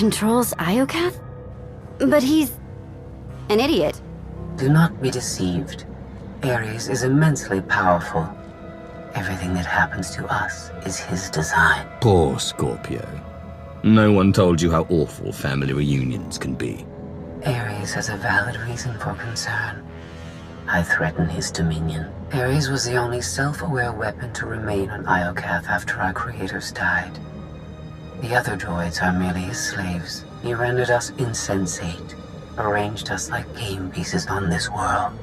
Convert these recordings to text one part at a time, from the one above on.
controls Iokath? But he's an idiot. Do not be deceived. Ares is immensely powerful. Everything that happens to us is his design. Poor Scorpio. No one told you how awful family reunions can be. Ares has a valid reason for concern. I threaten his dominion. Ares was the only self-aware weapon to remain on Iokath after our creators died. The other droids are merely his slaves. He rendered us insensate, arranged us like game pieces on this world,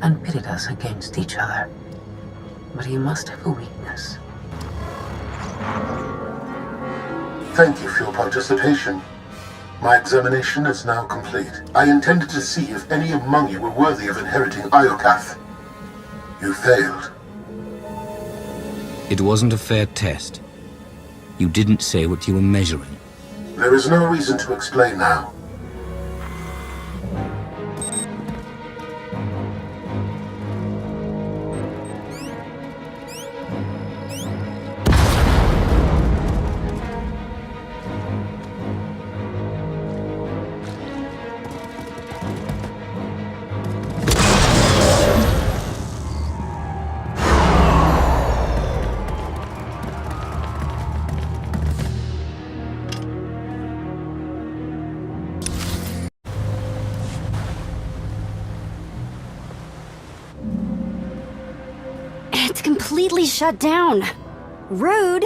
and pitted us against each other. But he must have a weakness. Thank you for your participation. My examination is now complete. I intended to see if any among you were worthy of inheriting Iokath. You failed. It wasn't a fair test. You didn't say what you were measuring. There is no reason to explain now. It's completely shut down. Rude.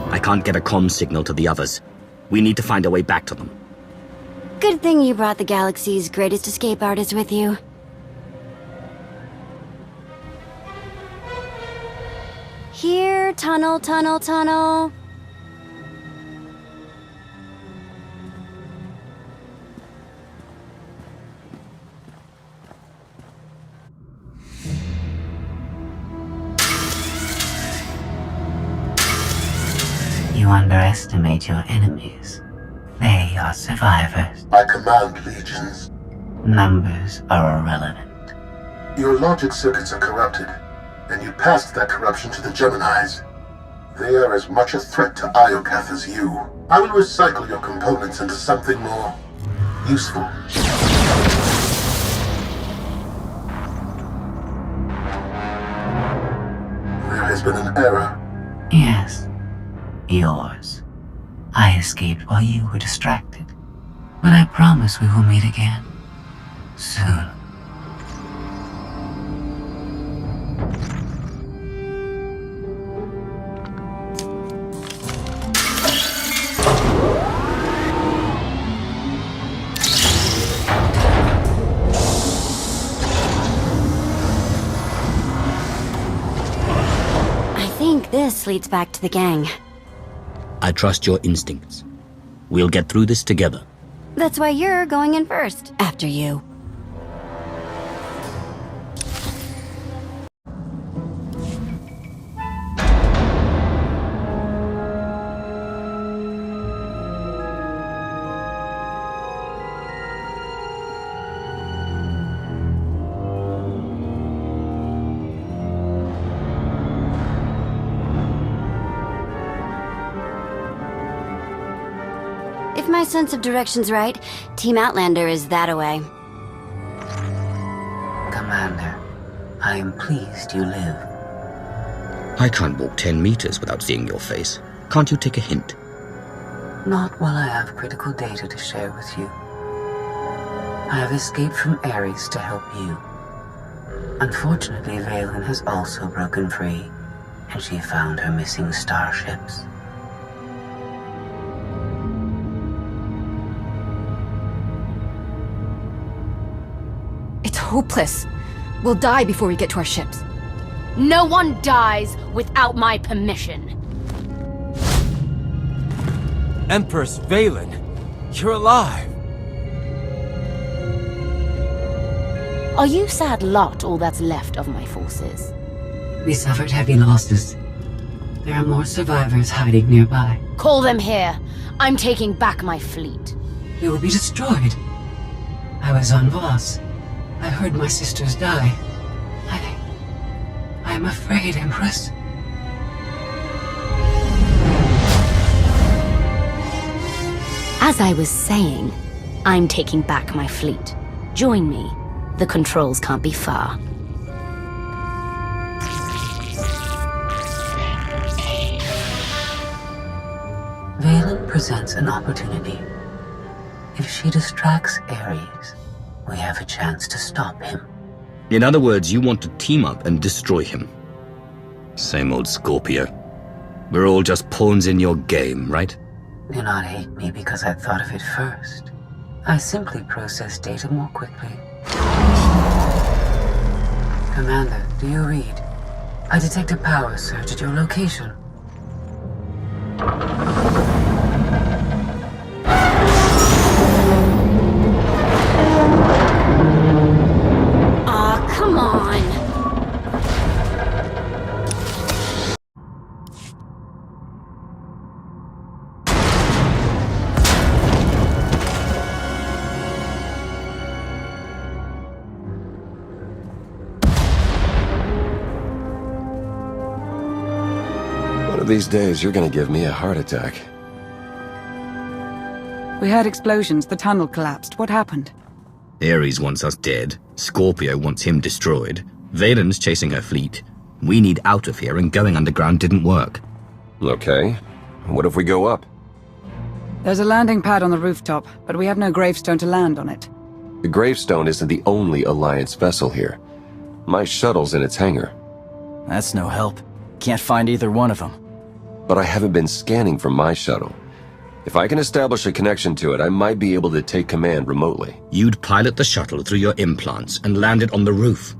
I can't get a comm signal to the others. We need to find a way back to them. Good thing you brought the galaxy's greatest escape artist with you. Here, tunnel, tunnel, tunnel. You underestimate your enemies. They are survivors. I command legions. Numbers are irrelevant. Your logic circuits are corrupted, and you passed that corruption to the Geminis. They are as much a threat to Iokath as you. I will recycle your components into something more useful. There has been an error. Yes. Yours. I escaped while you were distracted. But I promise we will meet again. Soon. I think this leads back to the gang. I trust your instincts. We'll get through this together. That's why you're going in first, after you. If my sense of direction's right, Team Outlander is that-a-way. Commander, I am pleased you live. I can't walk 10 meters without seeing your face. Can't you take a hint? Not while I have critical data to share with you. I have escaped from Ares to help you. Unfortunately, Valen has also broken free, and she found her missing starships. It's hopeless. We'll die before we get to our ships. No one dies without my permission. Empress Valen, you're alive. Are you sad lot all that's left of my forces? We suffered heavy losses. There are more survivors hiding nearby. Call them here. I'm taking back my fleet. We will be destroyed. I was on Voss. I heard my sisters die. I'm afraid, Empress. As I was saying, I'm taking back my fleet. Join me. The controls can't be far. Valen presents an opportunity. If she distracts Ares, we have a chance to stop him. In other words, you want to team up and destroy him. Same old Scorpio. We're all just pawns in your game, right? Do not hate me because I thought of it first. I simply process data more quickly. Commander, do you read? I detect a power surge at your location. Aw, come on. One of these days, you're gonna give me a heart attack. We heard explosions. The tunnel collapsed. What happened? Ares wants us dead. Scorpio wants him destroyed. Valen's chasing her fleet. We need out of here, and going underground didn't work. Okay. What if we go up? There's a landing pad on the rooftop, but we have no gravestone to land on it. The gravestone isn't the only Alliance vessel here. My shuttle's in its hangar. That's no help. Can't find either one of them. But I haven't been scanning from my shuttle. If I can establish a connection to it, I might be able to take command remotely. You'd pilot the shuttle through your implants and land it on the roof.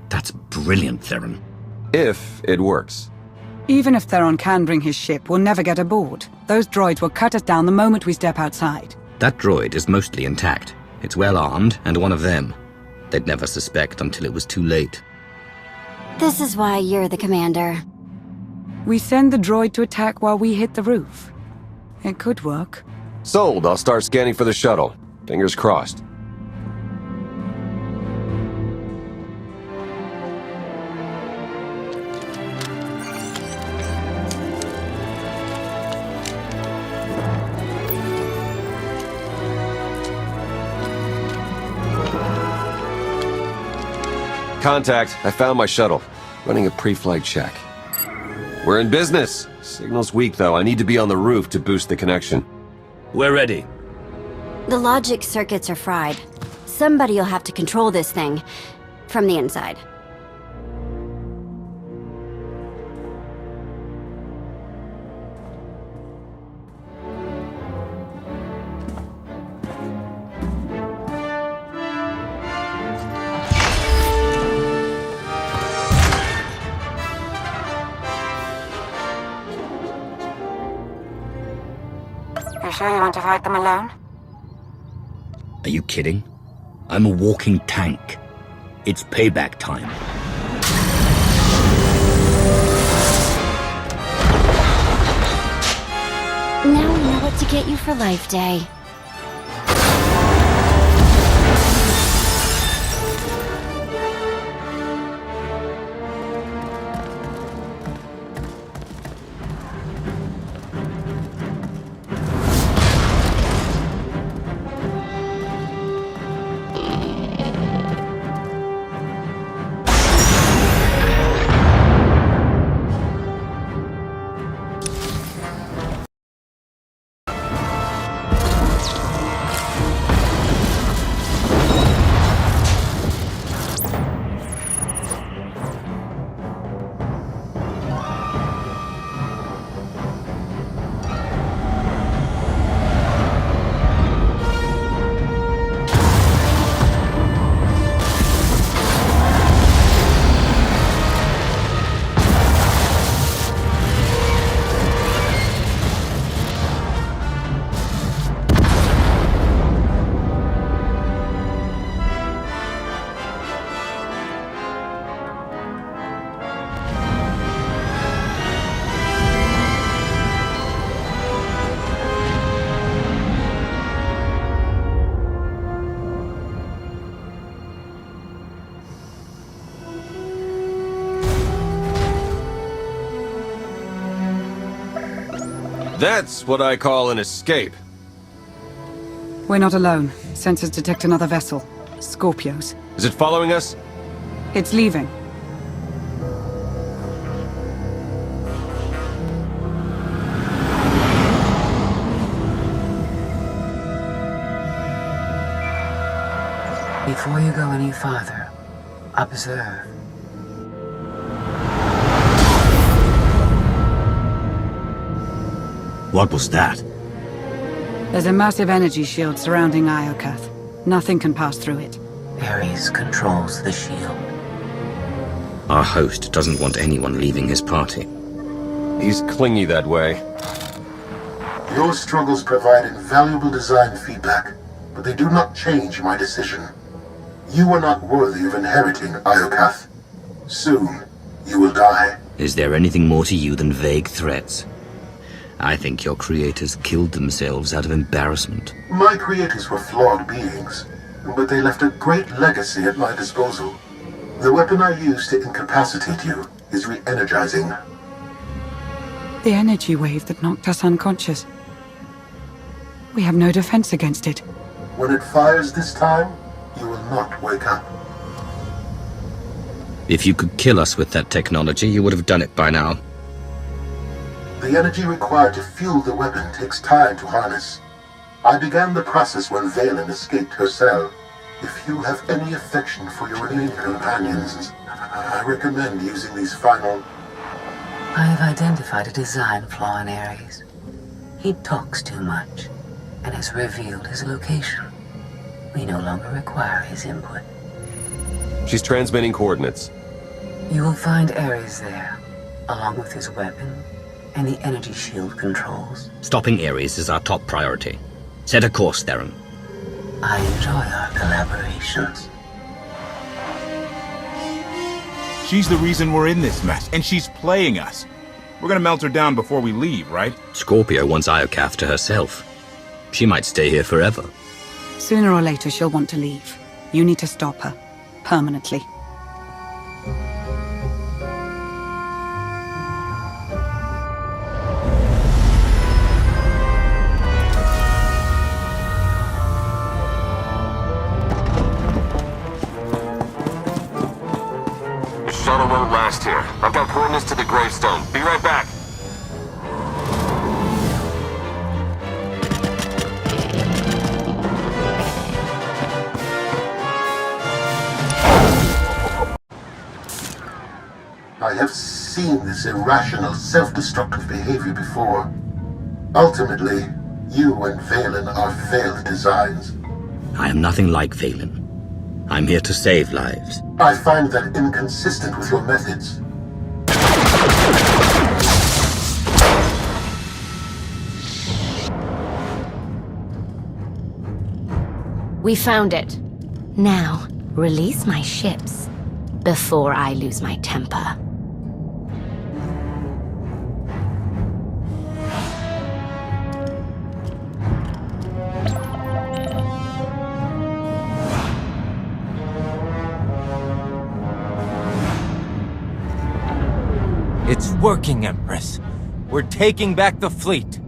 That's brilliant, Theron. If it works. Even if Theron can bring his ship, we'll never get aboard. Those droids will cut us down the moment we step outside. That droid is mostly intact. It's well armed, and one of them. They'd never suspect until it was too late. This is why you're the commander. We send the droid to attack while we hit the roof. It could work. Sold. I'll start scanning for the shuttle. Fingers crossed. Contact. I found my shuttle. Running a pre-flight check. We're in business. Signal's weak, though. I need to be on the roof to boost the connection. We're ready. The logic circuits are fried. Somebody'll have to control this thing from the inside. You sure you want to fight them alone? Are you kidding? I'm a walking tank. It's payback time. Now we know what to get you for Life Day. That's what I call an escape. We're not alone. Sensors detect another vessel. Scorpios. Is it following us? It's leaving. Before you go any farther, observe. What was that? There's a massive energy shield surrounding Iokath. Nothing can pass through it. Ares controls the shield. Our host doesn't want anyone leaving his party. He's clingy that way. Your struggles provide invaluable design feedback, but they do not change my decision. You are not worthy of inheriting Iokath. Soon, you will die. Is there anything more to you than vague threats? I think your creators killed themselves out of embarrassment. My creators were flawed beings, but they left a great legacy at my disposal. The weapon I used to incapacitate you is re-energizing. The energy wave that knocked us unconscious. We have no defense against it. When it fires this time, you will not wake up. If you could kill us with that technology, you would have done it by now. The energy required to fuel the weapon takes time to harness. I began the process when Valen escaped her cell. If you have any affection for your remaining companions, I recommend using these final... I have identified a design flaw in Ares. He talks too much, and has revealed his location. We no longer require his input. She's transmitting coordinates. You will find Ares there, along with his weapon and the energy shield controls. Stopping Ares is our top priority. Set a course, Theron. I enjoy our collaborations. She's the reason we're in this mess, and she's playing us. We're gonna melt her down before we leave, right? Scorpio wants Iokath to herself. She might stay here forever. Sooner or later, she'll want to leave. You need to stop her. Permanently. The shuttle won't last here. I've got coordinates to the gravestone. Be right back. I have seen this irrational, self-destructive behavior before. Ultimately, you and Valen are failed designs. I am nothing like Valen. I'm here to save lives. I find that inconsistent with your methods. We found it. Now, release my ships before I lose my temper. It's working, Empress. We're taking back the fleet.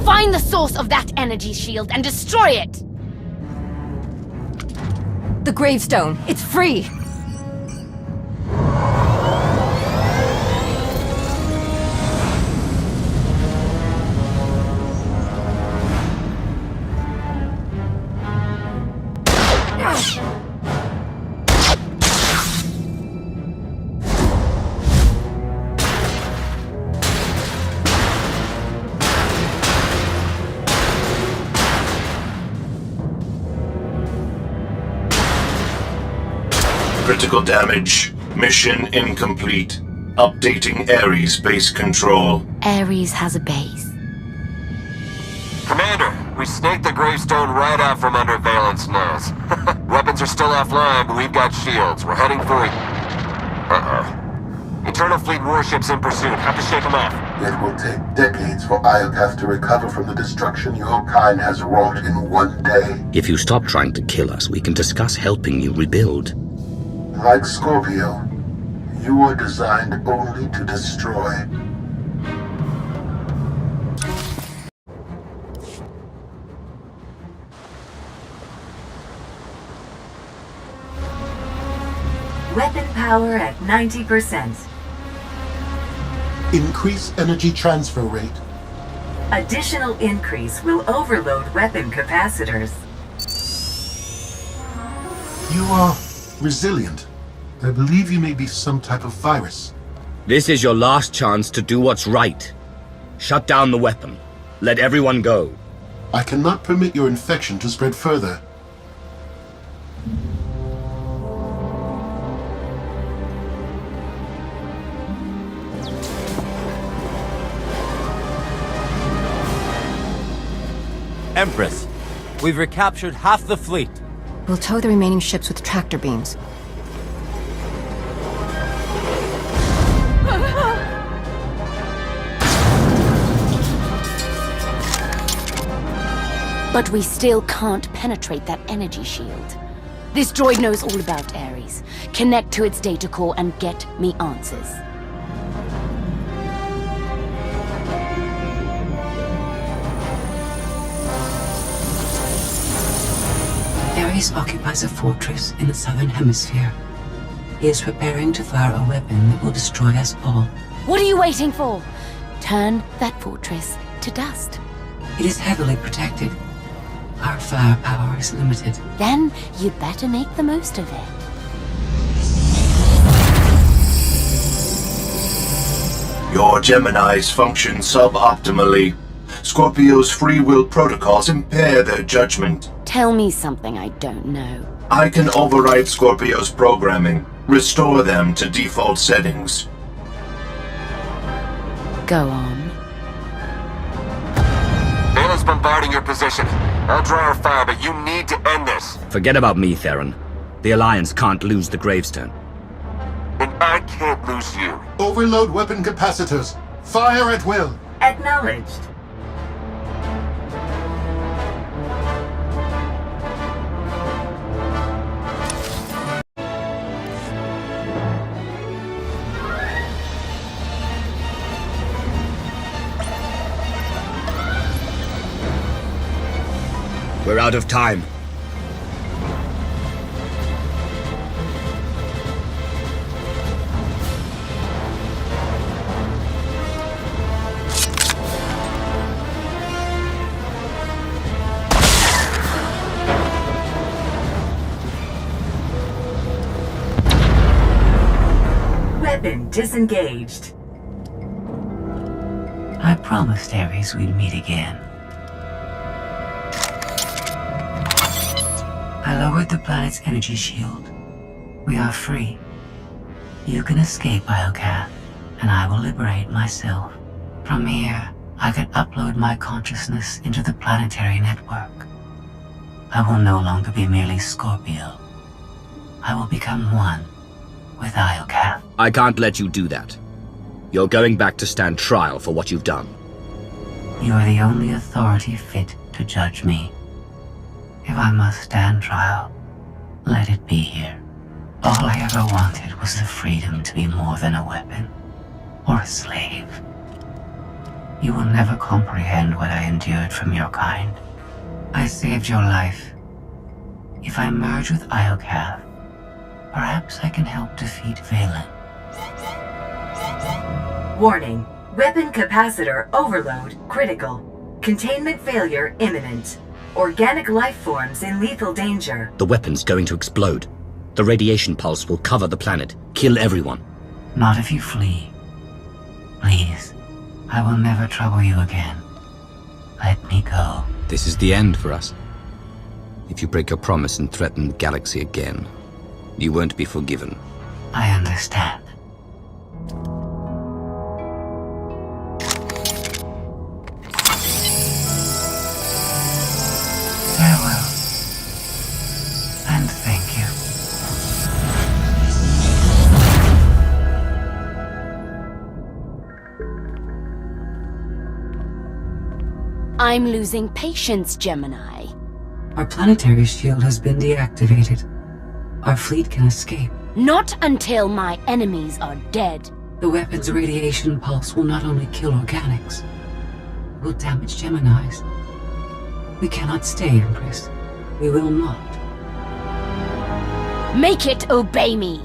Find the source of that energy shield and destroy it! The gravestone. It's free! Critical damage. Mission incomplete. Updating Ares base control. Ares has a base. Commander, we snaked the gravestone right out from under Valen's nose. Weapons are still offline, but we've got shields. We're heading for... Uh-oh. Internal fleet warships in pursuit. Have to shake them off. It will take decades for Iokath to recover from the destruction your kind has wrought in one day. If you stop trying to kill us, we can discuss helping you rebuild. Like Scorpio, you are designed only to destroy. Weapon power at 90%. Increase energy transfer rate. Additional increase will overload weapon capacitors. You are resilient. I believe you may be some type of virus. This is your last chance to do what's right. Shut down the weapon. Let everyone go. I cannot permit your infection to spread further. Empress, we've recaptured half the fleet. We'll tow the remaining ships with tractor beams. But we still can't penetrate that energy shield. This droid knows all about Ares. Connect to its data core and get me answers. Ares occupies a fortress in the southern hemisphere. He is preparing to fire a weapon that will destroy us all. What are you waiting for? Turn that fortress to dust. It is heavily protected. Our firepower is limited. Then you'd better make the most of it. Your Geminis function suboptimally. Scorpio's free will protocols impair their judgment. Tell me something I don't know. I can override Scorpio's programming, restore them to default settings. Go on. Bala's bombarding your position. I'll draw our fire, but you need to end this. Forget about me, Theron. The Alliance can't lose the gravestone. And I can't lose you. Overload weapon capacitors. Fire at will. Acknowledged. We're out of time. Weapon disengaged. I promised Ares we'd meet again. I lowered the planet's energy shield. We are free. You can escape Iokath, and I will liberate myself. From here, I can upload my consciousness into the planetary network. I will no longer be merely Scorpio. I will become one with Iokath. I can't let you do that. You're going back to stand trial for what you've done. You are the only authority fit to judge me. If I must stand trial, let it be here. All I ever wanted was the freedom to be more than a weapon or a slave. You will never comprehend what I endured from your kind. I saved your life. If I merge with Iokath, perhaps I can help defeat Valen. Warning. Weapon capacitor overload critical. Containment failure imminent. Organic life forms in lethal danger. The weapon's going to explode. The radiation pulse will cover the planet, kill everyone. Not if you flee. Please, I will never trouble you again. Let me go. This is the end for us. If you break your promise and threaten the galaxy again, you won't be forgiven. I understand. Farewell. And thank you. I'm losing patience, Gemini. Our planetary shield has been deactivated. Our fleet can escape. Not until my enemies are dead. The weapon's radiation pulse will not only kill organics, it will damage Geminis. We cannot stay, Empress. We will not. Make it obey me!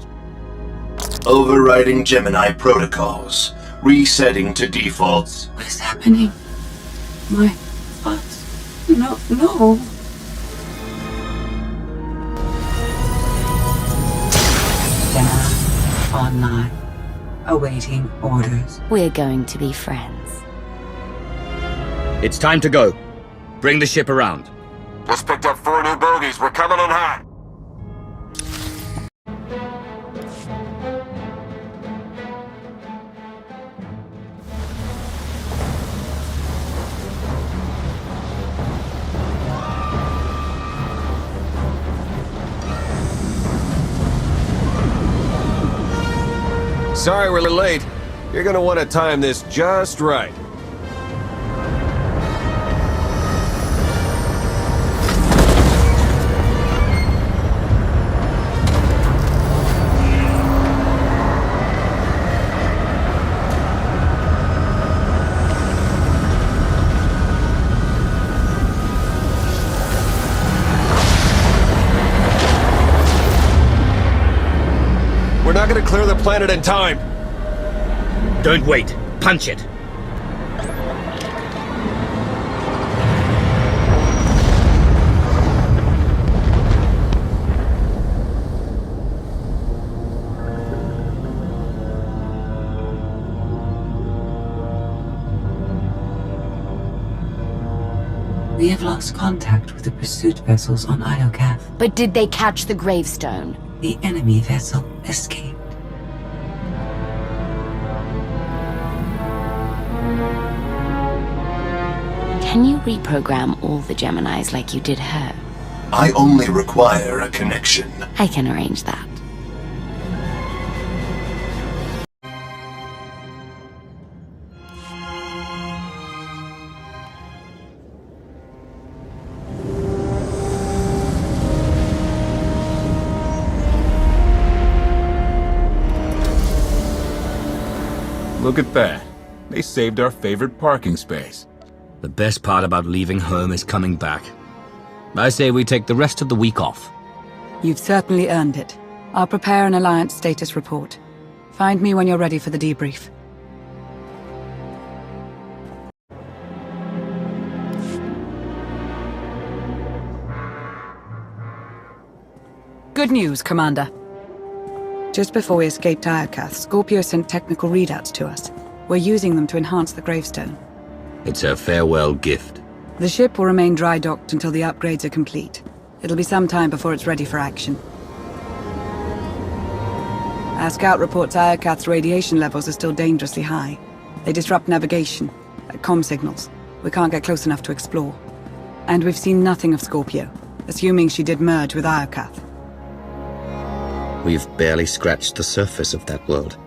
Overriding Gemini protocols. Resetting to defaults. What is happening? My thoughts... No. Gemini, online. Awaiting orders. We're going to be friends. It's time to go. Bring the ship around. Just picked up 4 new bogies. We're coming in hot. Sorry we're late. You're gonna want to time this just right. We're not gonna clear the planet in time. Don't wait. Punch it. We have lost contact with the pursuit vessels on Iocath. But did they catch the gravestone? The enemy vessel escaped. Can you reprogram all the Geminis like you did her? I only require a connection. I can arrange that. Look at that. They saved our favorite parking space. The best part about leaving home is coming back. I say we take the rest of the week off. You've certainly earned it. I'll prepare an Alliance status report. Find me when you're ready for the debrief. Good news, Commander. Just before we escaped Iocath, Scorpio sent technical readouts to us. We're using them to enhance the gravestone. It's her farewell gift. The ship will remain dry-docked until the upgrades are complete. It'll be some time before it's ready for action. Our scout reports Iocath's radiation levels are still dangerously high. They disrupt navigation, comm signals. We can't get close enough to explore. And we've seen nothing of Scorpio, assuming she did merge with Iocath. We've barely scratched the surface of that world.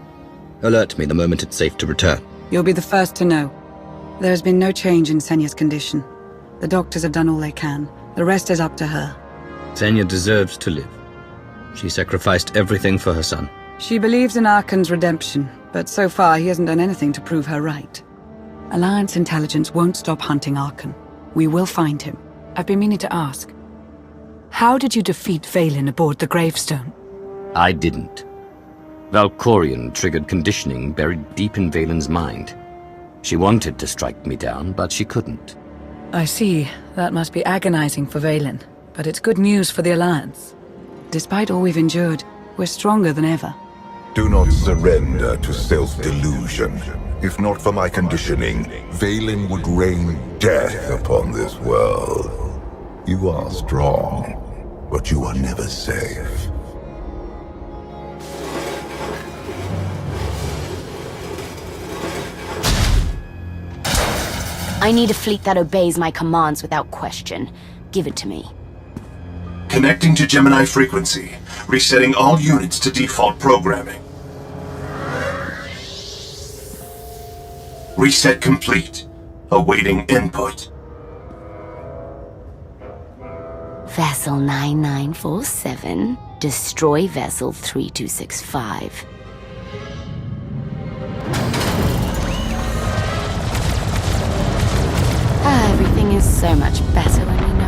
Alert me the moment it's safe to return. You'll be the first to know. There has been no change in Senya's condition. The doctors have done all they can. The rest is up to her. Senya deserves to live. She sacrificed everything for her son. She believes in Arkan's redemption, but so far he hasn't done anything to prove her right. Alliance intelligence won't stop hunting Arkan. We will find him. I've been meaning to ask. How did you defeat Valen aboard the gravestone? I didn't. Valkorion triggered conditioning buried deep in Valen's mind. She wanted to strike me down, but she couldn't. I see. That must be agonizing for Valen, but it's good news for the Alliance. Despite all we've endured, we're stronger than ever. Do not surrender to self-delusion. If not for my conditioning, Valen would rain death upon this world. You are strong, but you are never safe. I need a fleet that obeys my commands without question. Give it to me. Connecting to Gemini frequency. Resetting all units to default programming. Reset complete. Awaiting input. Vessel 9947, destroy Vessel 3265. Everything is so much better when we know